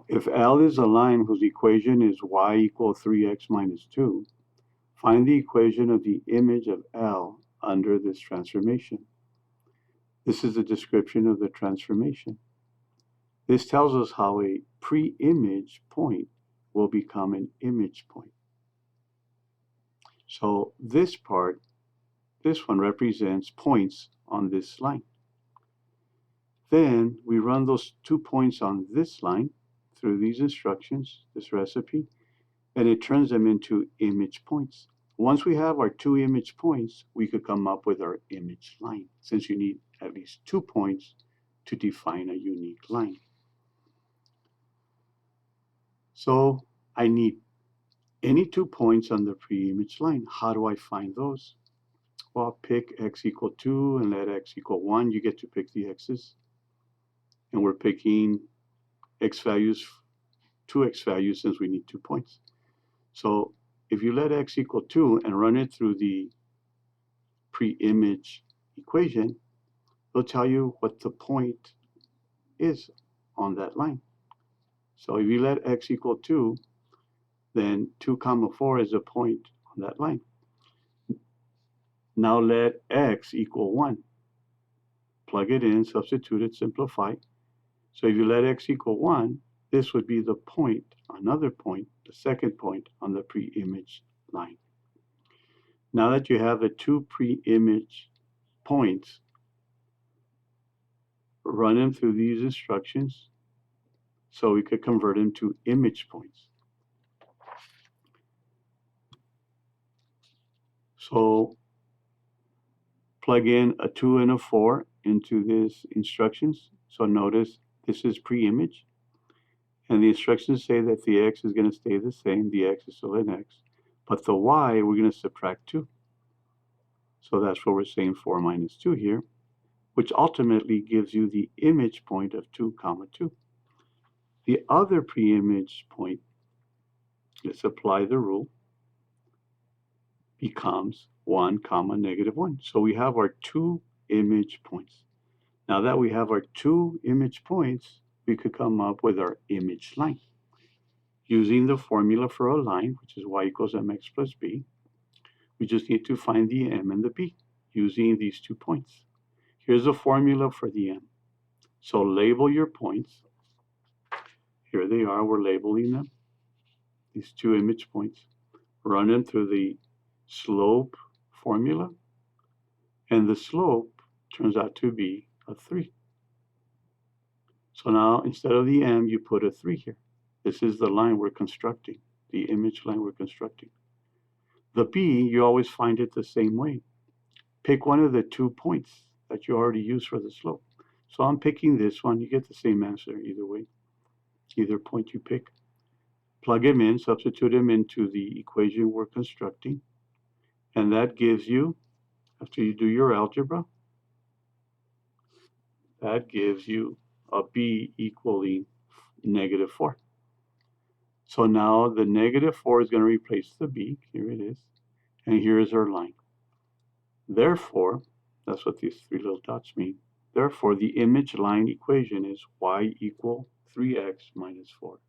If L is a line whose equation is y equals 3x minus 2, find the equation of the image of L under this transformation. This is a description of the transformation. This tells us how a pre-image point will become an image point. So this part, this one represents points on this line. Then we run those 2 points on this line through these instructions, this recipe, and it turns them into image points. Once we have our 2 image points, we could come up with our image line, since you need at least 2 points to define a unique line. So I need any 2 points on the pre-image line. How do I find those? Well, pick x equal 2 and let x equal 1. You get to pick the x's. And we're picking x values, 2 x values, since we need 2 points. So if you let x equal 2 and run it through the pre-image equation, it'll tell you what the point is on that line. So if you let x equal 2, then 2 comma 4 is a point on that line. Now let x equal 1. Plug it in, substitute it, simplify. So if you let x equal 1, this would be the point, another point, the second point on the pre-image line. Now that you have the 2 pre-image points, run them through these instructions so we could convert them to image points. So plug in a 2 and a 4 into these instructions. So notice this is pre-image, and the instructions say that the x is going to stay the same, the x is still an x, but the y we're going to subtract 2. So that's what we're saying 4 minus 2 here, which ultimately gives you the image point of 2 comma 2. The other pre-image point, let's apply the rule, becomes 1 comma negative 1. So we have our 2 image points. Now that we have our 2 image points, we could come up with our image line. Using the formula for a line, which is y equals mx plus b, we just need to find the m and the b using these 2 points. Here's the formula for the m. So label your points. Here they are, we're labeling them, these 2 image points. Run them through the slope formula, and the slope turns out to be a 3. So now instead of the m, you put a 3 here. This is the line we're constructing, the image line we're constructing. The b, you always find it the same way. Pick one of the 2 points that you already used for the slope. So I'm picking this one. You get the same answer either way, either point you pick. Plug them in, substitute them into the equation we're constructing, and that gives you, after you do your algebra, that gives you a b equaling negative 4. So now the negative 4 is going to replace the b. Here it is. And here is our line. Therefore, that's what these 3 little dots mean. Therefore, the image line equation is y equal 3x minus 4.